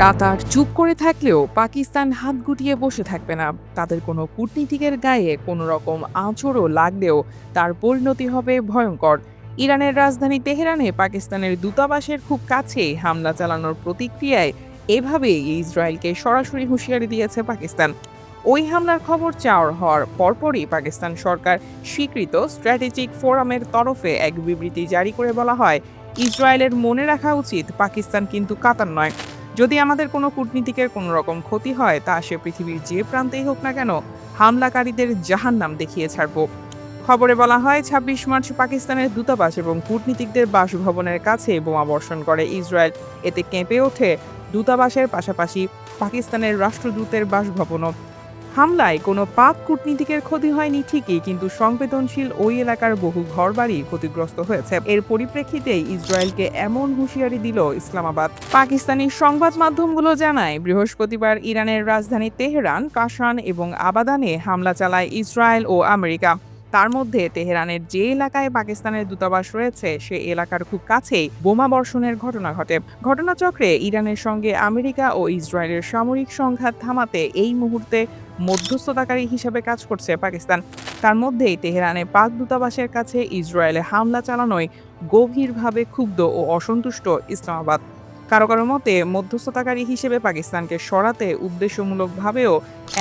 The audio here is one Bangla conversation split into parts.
কাতার চুপ করে থাকলেও পাকিস্তান হাত গুটিয়ে বসে থাকবে না। তাদের কোনো কূটনীতিকের গায়ে কোনো রকম আঁচড়ও লাগলেও তার পরিণতি হবে ভয়ঙ্কর। ইরানের রাজধানী তেহরানে পাকিস্তানের দূতাবাসের খুব কাছেই হামলা চালানোর প্রতিক্রিয়ায় এভাবেই ইসরায়েলকে সরাসরি হুঁশিয়ারি দিয়েছে পাকিস্তান। ওই হামলার খবর চাওয়ার হওয়ার পরপরই পাকিস্তান সরকার স্বীকৃত স্ট্র্যাটেজিক ফোরামের তরফে এক বিবৃতি জারি করে বলা হয়, ইসরায়েলের মনে রাখা উচিত পাকিস্তান কিন্তু কাতার নয়। যদি আমাদের কোনো কূটনীতিকের কোনো রকম ক্ষতি হয়, তা সে পৃথিবীর যে প্রান্তেই হোক না কেন, হামলাকারীদের জাহান্নাম দেখিয়ে ছাড়ব। খবরে বলা হয়, ২৬ মার্চ পাকিস্তানের দূতাবাস এবং কূটনীতিকদের বাসভবনের কাছে বোমা বর্ষণ করে ইসরায়েল। এতে কেঁপে ওঠে দূতাবাসের পাশাপাশি পাকিস্তানের রাষ্ট্রদূতের বাসভবনও। হামলায় কোনো পাক কূটনীতিকের ক্ষতি হয়নি ঠিকই, কিন্তু সংবেদনশীল ওই এলাকার বহু ঘরবাড়ি ক্ষতিগ্রস্ত হয়েছে। এর পরিপ্রেক্ষিতেই ইসরায়েলকে এমন হুঁশিয়ারি দিল ইসলামাবাদ। পাকিস্তানি সংবাদ মাধ্যমগুলো জানায়, বৃহস্পতিবার ইরানের রাজধানী তেহরান, কাশান এবং আবাদানে হামলা চালায় ইসরায়েল ও আমেরিকা। তার মধ্যে তেহরানের যে এলাকায় পাকিস্তানের দূতাবাস রয়েছে সে এলাকার খুব কাছেই বোমা বর্ষণের ঘটনা ঘটে। ঘটনাচক্রে ইরানের সঙ্গে আমেরিকা ও ইসরায়েলের সামরিক সংঘাত থামাতে এই মুহূর্তে মধ্যস্থতাকারী হিসেবে কাজ করছে পাকিস্তান। তার মধ্যেই তেহরানে পাক দূতাবাসের কাছে ইসরায়েলে হামলা চালানোয় গভীরভাবে ক্ষুব্ধ ও অসন্তুষ্ট ইসলামাবাদ। কারো কারো মতে, মধ্যস্থতাকারী হিসেবে পাকিস্তানকে সরাতে উদ্দেশ্যমূলকভাবেও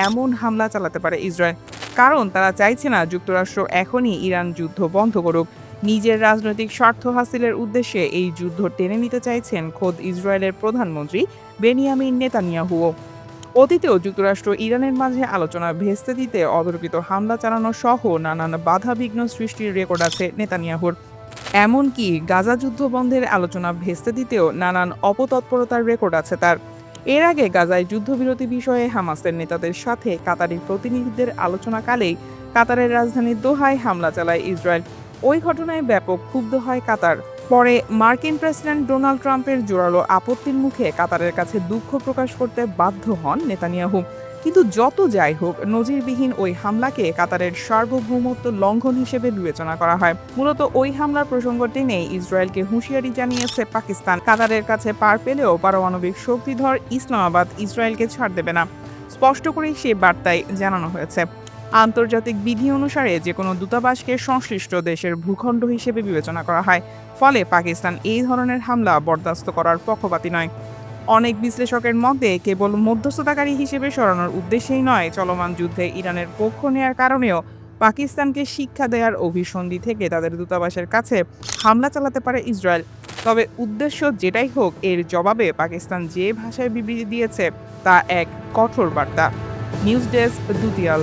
এমন হামলা চালাতে পারে ইসরায়েল। কারণ তারা চাইছে না যুক্তরাষ্ট্র এখনই ইরান যুদ্ধ বন্ধ করুক। নিজের রাজনৈতিক স্বার্থ হাসিলের উদ্দেশ্যে এই যুদ্ধ টেনে নিতে চাইছেন খোদ ইসরায়েলের প্রধানমন্ত্রী বেনিয়ামিন নেতানিয়াহুও। অতীতেও যুক্তরাষ্ট্র ইরানের মাঝে আলোচনা ভেস্তে দিতে অতর্কিত হামলা চালানো সহ নানান বাধাবিঘ্ন সৃষ্টির রেকর্ড আছে নেতানিয়াহুর। এমনকি গাজা যুদ্ধ বন্ধের আলোচনা ভেস্তে দিতেও নানান অপতৎপরতার রেকর্ড আছে তার। এর আগে গাজায় যুদ্ধবিরতি বিষয়ে হামাসের নেতাদের সাথে কাতারি প্রতিনিধিদের আলোচনাকালেই কাতারের রাজধানী দোহায় হামলা চালায় ইসরায়েল। ওই ঘটনায় ব্যাপক ক্ষুব্ধ হয় কাতার। পরে মার্কিন প্রেসিডেন্ট ডোনাল্ড ট্রাম্পের জোরালো আপত্তির মুখে কাতারের কাছে দুঃখ প্রকাশ করতে বাধ্য হন নেতানিয়াহু। কিন্তু যত যাই হোক, নজিরবিহীন ওই হামলাকে কাতারের সার্বভৌমত্ব লঙ্ঘন হিসেবে বিবেচনা করা হয়। মূলত ওই হামলার প্রসঙ্গ টেনেই ইসরায়েলকে হুঁশিয়ারি জানিয়েছে পাকিস্তান। কাতারের কাছে পার পেলেও পারমাণবিক শক্তিধর ইসলামাবাদ ইসরায়েলকে ছাড় দেবে না, স্পষ্ট করেই সে বার্তায় জানানো হয়েছে। আন্তর্জাতিক বিধি অনুসারে যে কোনো দূতাবাসকে সংশ্লিষ্ট দেশের ভূখণ্ড হিসেবে বিবেচনা করা হয়। ফলে পাকিস্তান এই ধরনের হামলা বরদাস্ত করার পক্ষপাতী নয়। অনেক বিশ্লেষকের মতে, কেবল মধ্যস্থতাকারী হিসেবে সরানোর উদ্দেশ্যেই নয়, চলমান যুদ্ধে ইরানের পক্ষ নেয়ার কারণেও পাকিস্তানকে শিক্ষা দেওয়ার অভিসন্ধি থেকে তাদের দূতাবাসের কাছে হামলা চালাতে পারে ইসরায়েল। তবে উদ্দেশ্য যেটাই হোক, এর জবাবে পাকিস্তান যে ভাষায় বিবৃতি দিয়েছে তা এক কঠোর বার্তা। News desk, দুতিয়াল।